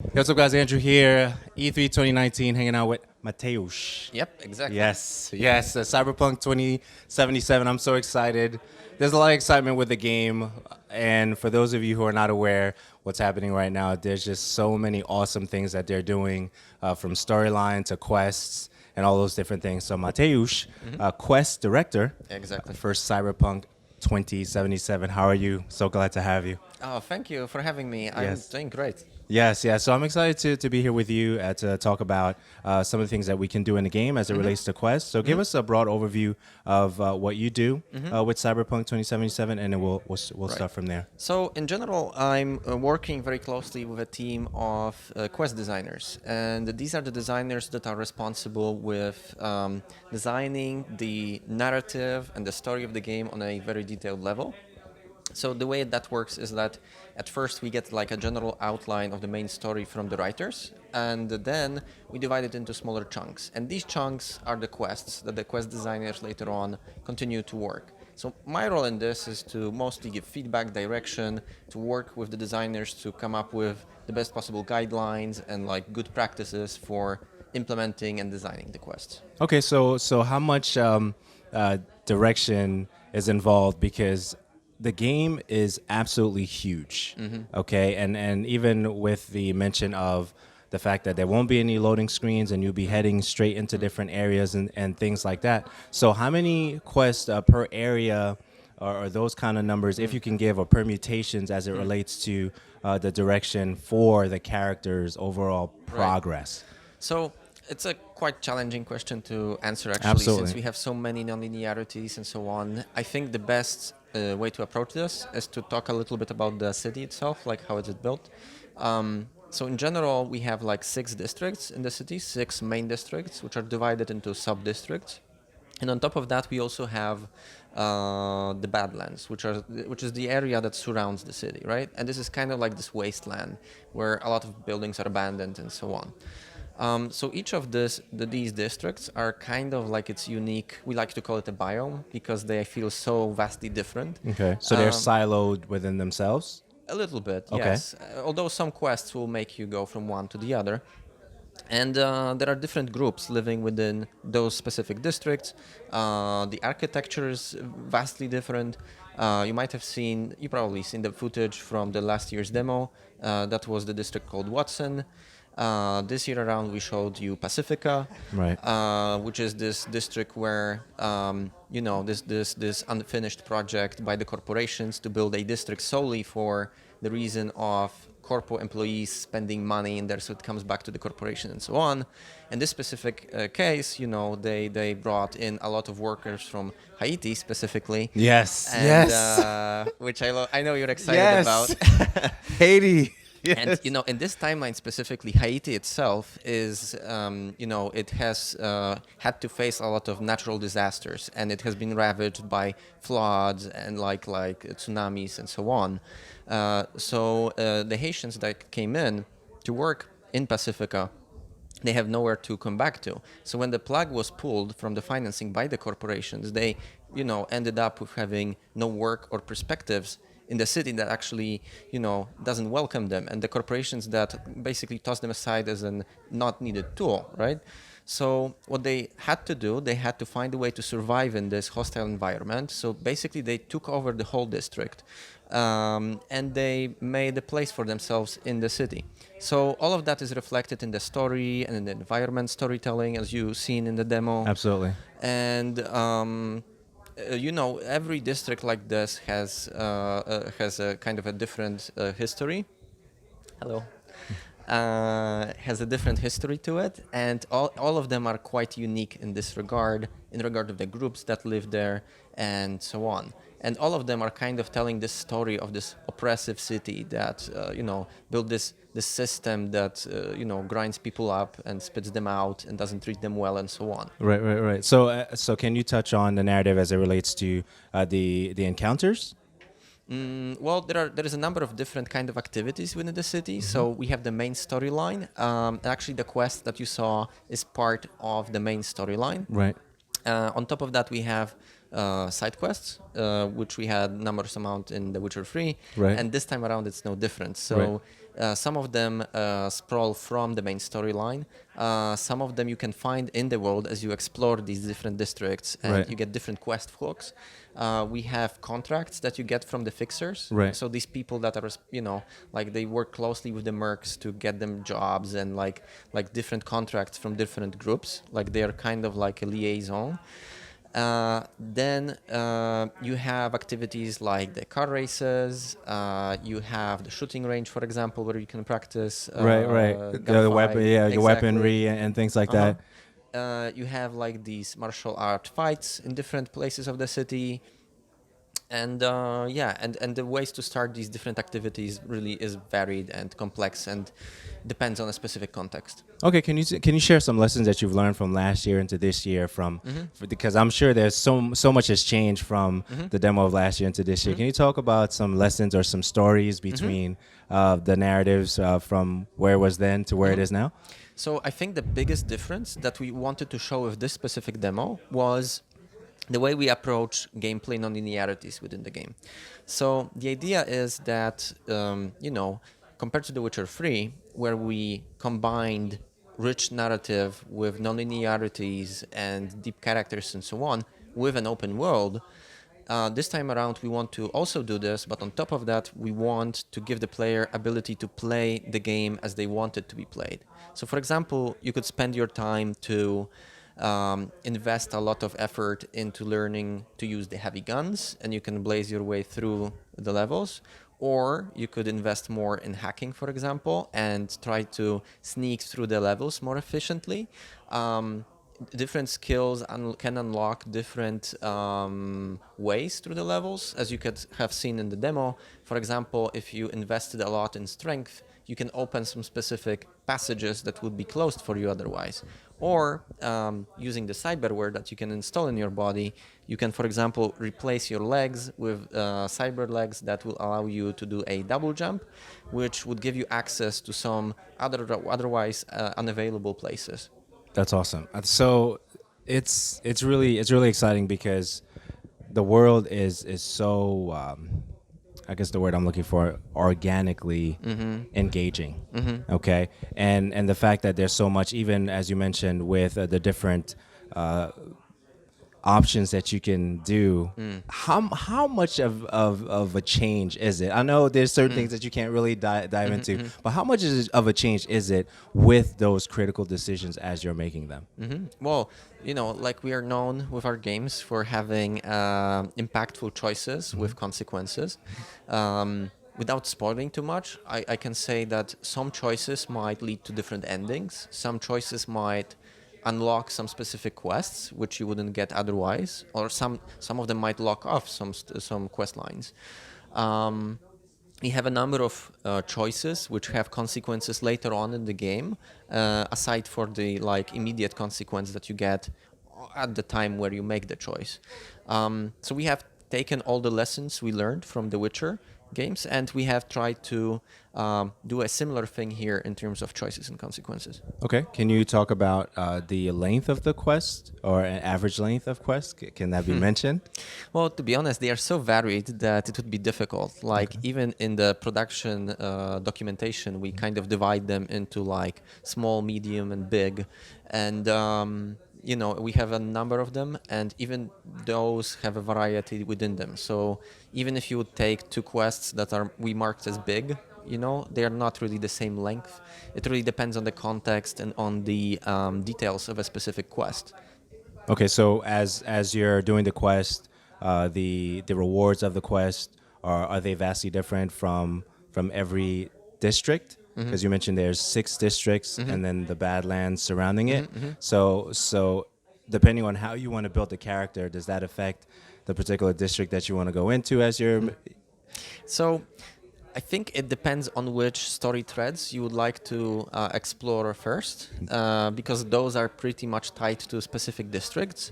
Hey, what's up, guys? Andrew here, E3 2019, hanging out with Mateusz. Yep, exactly. Yes, Cyberpunk 2077. I'm so excited. There's a lot of excitement with the game, and for those of you who are not aware what's happening right now, there's just so many awesome things that they're doing, from storyline to quests and all those different things. So Mateusz, Quest Director, Exactly. for Cyberpunk 2077. How are you? So glad to have you. Oh, thank you for having me. I'm Yes. doing great. Yes. So I'm excited to be here with you to talk about some of the things that we can do in the game as it relates to Quest. So give us a broad overview of what you do with Cyberpunk 2077, and then we'll start from there. So, in general, I'm working very closely with a team of quest designers, and these are the designers that are responsible with designing the narrative and the story of the game on a very detailed level. So the way that works is that at first we get like a general outline of the main story from the writers, and then we divide it into smaller chunks. And these chunks are the quests that the quest designers later on continue to work. So my role in this is to mostly give feedback, direction, to work with the designers to come up with the best possible guidelines and like good practices for implementing and designing the quests. Okay, so how much direction is involved, because the game is absolutely huge. Okay, and even with the mention of the fact that there won't be any loading screens and you'll be heading straight into different areas and things like that. So how many quests per area or those kind of numbers, if you can give, or permutations as it relates to the direction for the character's overall progress? So it's a quite challenging question to answer, actually, Absolutely. since we have so many non-linearities and so on. I think the best way to approach this is to talk a little bit about the city itself, like how is it built. So in general, we have like 6 districts in the city, 6 main districts, which are divided into sub-districts. And on top of that, we also have the Badlands, which is the area that surrounds the city, right? And this is kind of like this wasteland where a lot of buildings are abandoned and so on. So each of these districts are kind of like its unique. We like to call it a biome because they feel so vastly different. Okay, so they're siloed within themselves? A little bit, Okay. yes. Although some quests will make you go from one to the other. And there are different groups living within those specific districts. The architecture is vastly different. You probably seen the footage from the last year's demo. That was the district called Watson. This year around, we showed you Pacifica, Right. which is this district where this unfinished project by the corporations to build a district solely for the reason of corporate employees spending money in there, so it comes back to the corporation and so on. In this specific case, they brought in a lot of workers from Haiti specifically. Yes. And, which I know you're excited about. Haiti. And in this timeline specifically, Haiti itself is, it has had to face a lot of natural disasters, and it has been ravaged by floods and like tsunamis and so on. So the Haitians that came in to work in Pacifica, they have nowhere to come back to. So when the plug was pulled from the financing by the corporations, they, ended up with having no work or perspectives in the city that actually, doesn't welcome them, and the corporations that basically toss them aside as a not needed tool, right? So what they had to do, they had to find a way to survive in this hostile environment. So basically they took over the whole district, and they made a place for themselves in the city. So all of that is reflected in the story and in the environment storytelling, as you've seen in the demo. Absolutely. And every district like this has a kind of a different history. Hello. Has a different history to it, and all of them are quite unique in this regard, in regard of the groups that live there and so on. And all of them are kind of telling this story of this oppressive city that, built this system that, grinds people up and spits them out and doesn't treat them well and so on. Right. So can you touch on the narrative as it relates to the encounters? Well, there is a number of different kind of activities within the city. So we have the main storyline. Actually, the quest that you saw is part of the main storyline. Right. On top of that, we have side quests, which we had numerous amount in The Witcher 3, Right. and this time around it's no different. So Right. Some of them sprawl from the main storyline. Some of them you can find in the world as you explore these different districts, and Right. you get different quest hooks. We have contracts that you get from the fixers. Right. So these people that are, like they work closely with the mercs to get them jobs and like different contracts from different groups. Like they are kind of like a liaison. Then you have activities like the car races. You have the shooting range, for example, where you can practice. Right. The weapon, gunfight. yeah, your Exactly. weaponry and things like Uh-huh. that. You have like these martial art fights in different places of the city. And and the ways to start these different activities really is varied and complex and depends on a specific context. Okay, can you share some lessons that you've learned from last year into this year because I'm sure there's so much has changed from the demo of last year into this year. Can you talk about some lessons or some stories between the narratives from where it was then to where it is now? So I think the biggest difference that we wanted to show with this specific demo was the way we approach gameplay non-linearities within the game. So the idea is that, compared to The Witcher 3, where we combined rich narrative with non-linearities and deep characters and so on, with an open world, this time around we want to also do this, but on top of that, we want to give the player ability to play the game as they want it to be played. So for example, you could spend your time to invest a lot of effort into learning to use the heavy guns, and you can blaze your way through the levels. Or you could invest more in hacking, for example, and try to sneak through the levels more efficiently. Different skills can unlock different ways through the levels, as you could have seen in the demo. For example, if you invested a lot in strength, you can open some specific passages that would be closed for you otherwise. Or using the cyberware that you can install in your body, you can, for example, replace your legs with cyber legs that will allow you to do a double jump, which would give you access to some otherwise unavailable places. That's awesome. So it's really exciting because the world is so I guess the word I'm looking for, organically engaging. Okay, and the fact that there's so much, even as you mentioned, with the different options that you can do. How much of a change is it? I know there's certain things that you can't really dive into, but how much of a change is it with those critical decisions as you're making them? Well, like we are known with our games for having impactful choices with consequences. Without spoiling too much, I can say that some choices might lead to different endings. Some choices might unlock some specific quests which you wouldn't get otherwise, or some of them might lock off some quest lines. We have a number of choices which have consequences later on in the game, aside for the immediate consequence that you get at the time where you make the choice. So we have taken all the lessons we learned from The Witcher games, and we have tried to do a similar thing here in terms of choices and consequences. Okay, can you talk about the length of the quest, or an average length of quest? Can that be mentioned? Well, to be honest, they are so varied that it would be difficult. Even in the production documentation, we kind of divide them into small, medium, and big. And we have a number of them, and even those have a variety within them. So even if you would take two quests that we marked as big, they are not really the same length. It really depends on the context and on the details of a specific quest. Okay, so as you're doing the quest, the rewards of the quest are they vastly different from every district? Because you mentioned there's 6 districts and then the Badlands surrounding it. So depending on how you want to build the character, does that affect the particular district that you want to go into as you're? So I think it depends on which story threads you would like to explore first, because those are pretty much tied to specific districts.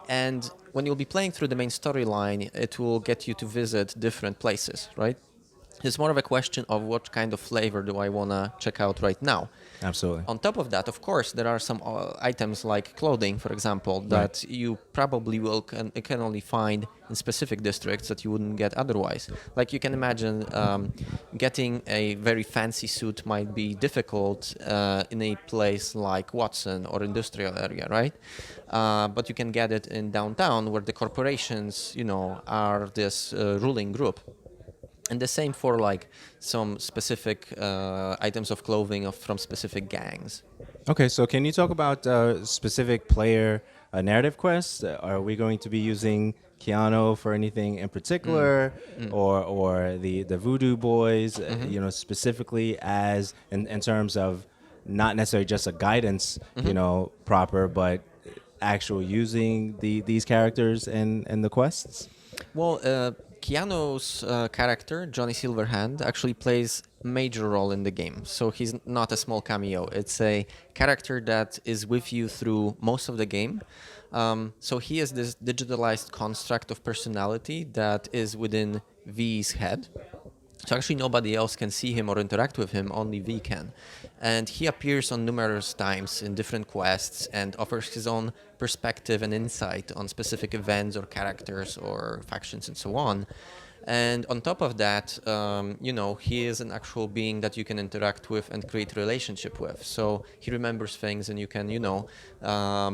And when you'll be playing through the main storyline, it will get you to visit different places, right? It's more of a question of what kind of flavor do I want to check out right now. Absolutely. On top of that, of course, there are some items like clothing, for example, that you probably can only find in specific districts that you wouldn't get otherwise. Like you can imagine, getting a very fancy suit might be difficult in a place like Watson or industrial area, right? But you can get it in downtown, where the corporations, are this ruling group. And the same for like some specific items of clothing from specific gangs. Okay, so can you talk about specific player narrative quests? Are we going to be using Keanu for anything in particular, or the Voodoo Boys? Specifically as in terms of not necessarily just a guidance, proper, but actual using these characters in the quests. Well, Keanu's character, Johnny Silverhand, actually plays a major role in the game. So he's not a small cameo. It's a character that is with you through most of the game. So he is this digitalized construct of personality that is within V's head. So actually nobody else can see him or interact with him, only V can. And he appears on numerous times in different quests and offers his own perspective and insight on specific events or characters or factions and so on. And on top of that, he is an actual being that you can interact with and create relationship with. So he remembers things, and you can,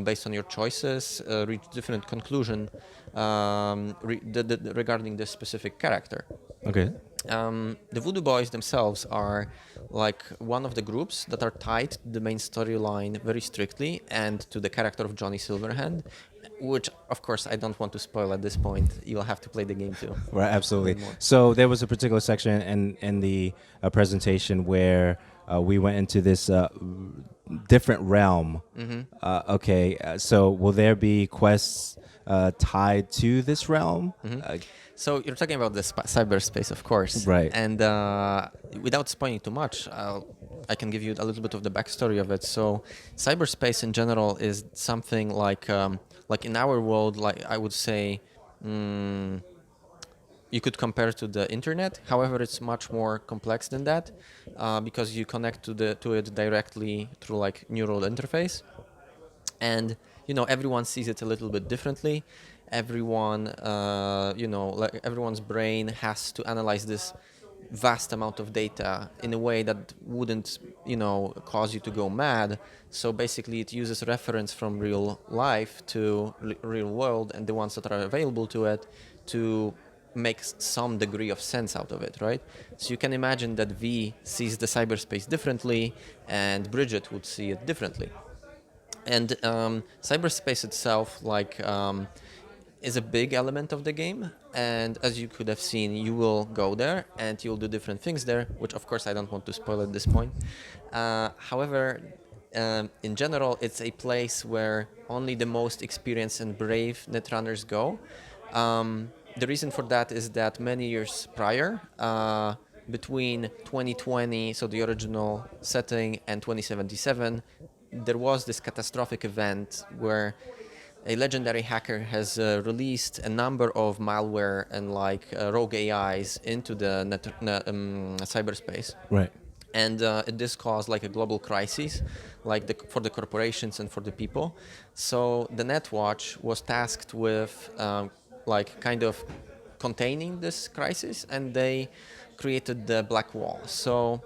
based on your choices, reach different conclusion regarding this specific character. Okay. The Voodoo Boys themselves are like one of the groups that are tied to the main storyline very strictly and to the character of Johnny Silverhand, which of course I don't want to spoil at this point. You'll have to play the game too. Right, absolutely. So there was a particular section in the presentation where we went into this different realm. So will there be quests tied to this realm? So you're talking about the cyberspace, of course. Right. And without spoiling too much, I can give you a little bit of the backstory of it. So cyberspace in general is something like in our world, like I would say, you could compare to the internet. However, it's much more complex than that because you connect to it directly through like neural interface. And everyone sees it a little bit differently. Everyone, like everyone's brain has to analyze this vast amount of data in a way that wouldn't, cause you to go mad. So basically, it uses reference from real life to real world and the ones that are available to it to make some degree of sense out of it, right? So you can imagine that V sees the cyberspace differently, and Bridget would see it differently. And cyberspace itself, is a big element of the game, and as you could have seen, you will go there and you'll do different things there, which of course I don't want to spoil at this point. However, in general, it's a place where only the most experienced and brave netrunners go. The reason for that is that many years prior, between 2020, so the original setting, and 2077, there was this catastrophic event where a legendary hacker has released a number of malware and rogue AIs into the cyberspace. Right. And this caused a global crisis, for the corporations and for the people. So the Netwatch was tasked with kind of containing this crisis, and they created the Black Wall. So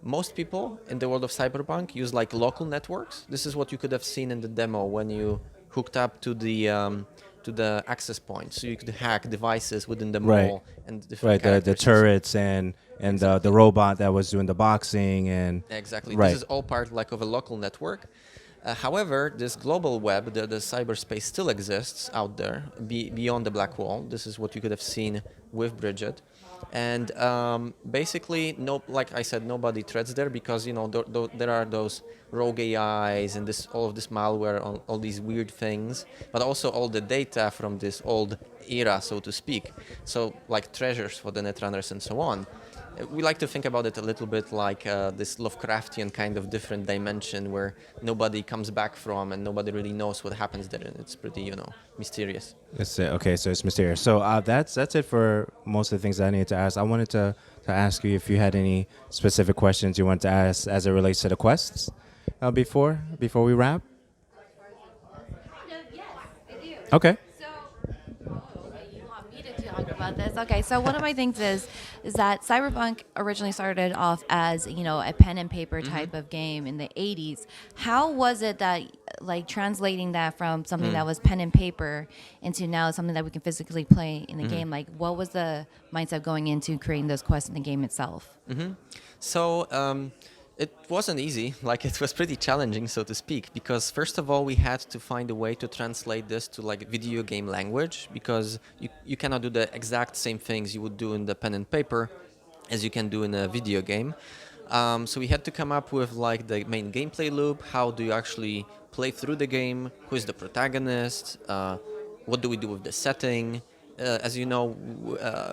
most people in the world of Cyberpunk use local networks. This is what you could have seen in the demo when you hooked up to the access point. So you could hack devices within the mall and different the turrets and the robot that was doing the boxing and exactly. Right. This is all part of a local network. However, this global web, the cyberspace, still exists out there beyond the Black Wall. This is what you could have seen with Bridget. And basically, like I said, nobody treads there because there are those rogue AIs and all of this malware on all these weird things, but also all the data from this old era, so to speak. So treasures for the netrunners and so on. we like to think about it a little bit like this Lovecraftian kind of different dimension where nobody comes back from and nobody really knows what happens there, and it's pretty, mysterious. That's it. Okay, so it's mysterious. So that's it for most of the things that I needed to ask. I wanted to ask you if you had any specific questions you wanted to ask as it relates to the quests before we wrap. Yes, I do. Okay. So, okay, you want me to talk about this? Okay, so one of my things is that Cyberpunk originally started off as, a pen and paper type of game in the 80s. How was it that, like, translating that from something that was pen and paper into now something that we can physically play in the game? Like, what was the mindset going into creating those quests in the game itself? So it wasn't easy. Like, it was pretty challenging, so to speak, because first of all, we had to find a way to translate this to like video game language, because you cannot do the exact same things you would do in the pen and paper as you can do in a video game. So we had to come up with like the main gameplay loop. How do you actually play through the game? Who is the protagonist? What do we do with the setting? As you know,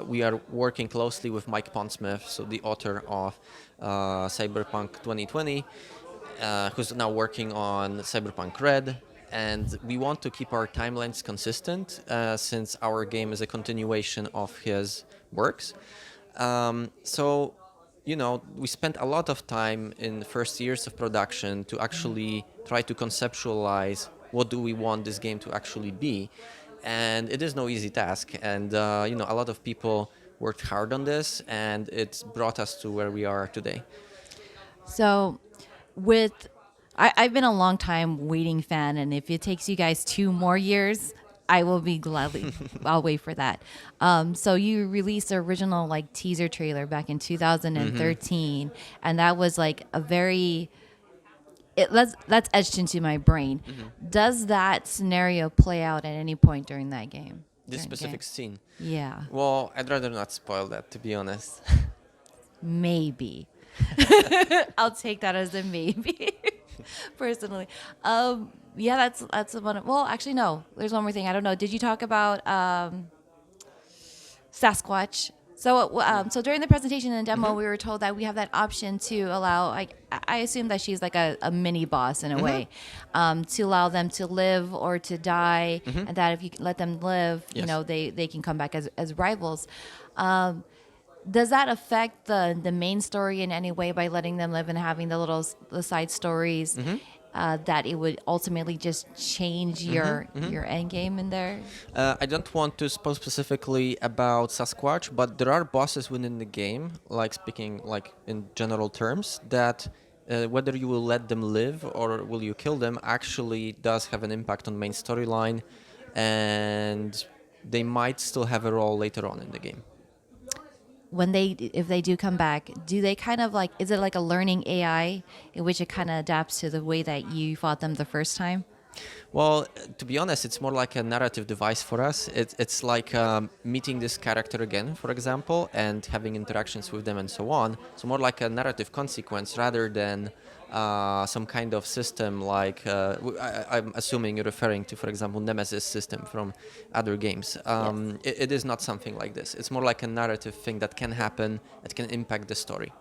we are working closely with Mike Pondsmith, so the author of Cyberpunk 2020, who's now working on Cyberpunk Red. And we want to keep our timelines consistent since our game is a continuation of his works. So, we spent a lot of time in the first years of production to actually try to conceptualize what do we want this game to actually be. And it is no easy task. And, a lot of people worked hard on this, and it's brought us to where we are today. So, I've been a long time waiting fan, and if it takes you guys 2 more years, I will be gladly. I'll wait for that. So you released the original like teaser trailer back in 2013, and that was like a very. That's etched into my brain. Does that scenario play out at any point during that game? This during the specific game? scene. Yeah, Well, I'd rather not spoil that, to be honest. maybe. I'll take that as a maybe. Personally, yeah, that's one. Well, actually, no. There's one more thing. I don't know. Did you talk about Sasquatch? So during the presentation and demo, we were told that we have that option to allow. I assume that she's like a mini boss in a way, to allow them to live or to die, and that if you let them live, Yes. they can come back as rivals. Does that affect the main story in any way by letting them live and having the side stories? That it would ultimately just change your end game in there? I don't want to speak specifically about Sasquatch, but there are bosses within the game, like speaking like in general terms, that whether you will let them live or will you kill them actually does have an impact on main storyline, and they might still have a role later on in the game. If they do come back, do they kind of like, is it like a learning AI in which it kind of adapts to the way that you fought them the first time? Well, to be honest, it's more like a narrative device for us. It's like meeting this character again, for example, and having interactions with them and so on. So more like a narrative consequence rather than some kind of system like, I'm assuming you're referring to, for example, Nemesis system from other games. Yes. It is not something like this. It's more like a narrative thing that can happen, that can impact the story.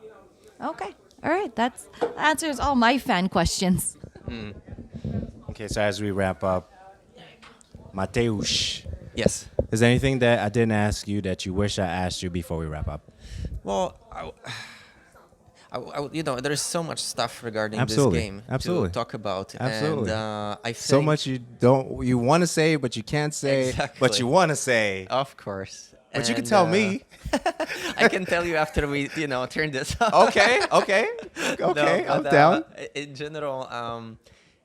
Okay. All right. That answers all my fan questions. Okay, so as we wrap up, Mateusz, Yes. is there anything that I didn't ask you that you wish I asked you before we wrap up? Well, there is so much stuff regarding Absolutely. this game Absolutely. to talk about. Absolutely. And I think So much you want to say, but you can't say, but Exactly. you want to say. Of course. But you can And, tell me. I can tell you after we, turn this off. Okay, I'm but, down.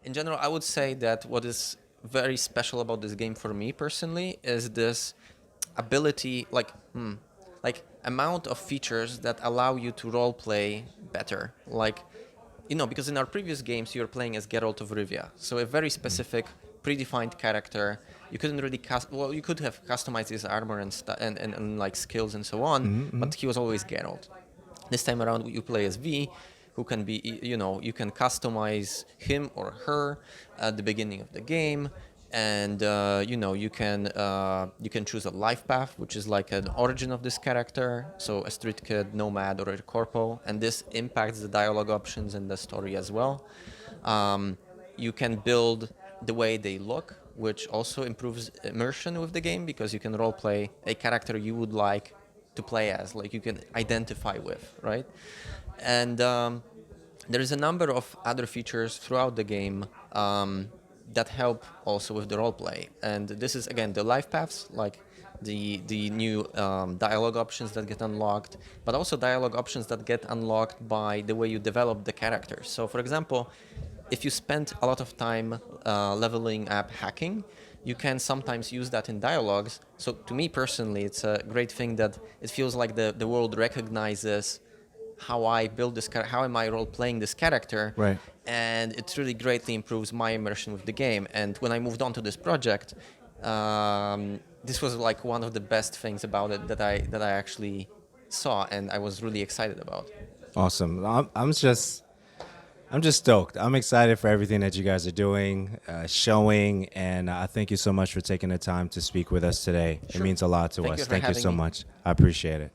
In general, I would say that what is very special about this game for me personally is this ability, like amount of features that allow you to role play better. Like, because in our previous games you're playing as Geralt of Rivia, so a very specific, predefined character. You couldn't really you could have customized his armor and like skills and so on, but he was always Geralt. This time around you play as V, who can be, you can customize him or her at the beginning of the game, and you can choose a life path, which is like an origin of this character, so a street kid, nomad, or a corpo, and this impacts the dialogue options and the story as well. You can build the way they look, which also improves immersion with the game, because you can role play a character you would like to play as, like you can identify with, right? And there is a number of other features throughout the game that help also with the roleplay. And this is, again, the life paths, like the new dialogue options that get unlocked, but also dialogue options that get unlocked by the way you develop the characters. So, for example, if you spend a lot of time leveling up hacking, you can sometimes use that in dialogues. So to me personally, it's a great thing that it feels like the world recognizes how I build this character, how am I role-playing this character, Right. and it really greatly improves my immersion with the game. And when I moved on to this project, this was like one of the best things about it that I actually saw, and I was really excited about. Awesome. I'm just stoked. I'm excited for everything that you guys are doing, showing, and I thank you so much for taking the time to speak with us today. It Sure. mean a lot to Thank us. you for Thank you having so me. much. I appreciate it.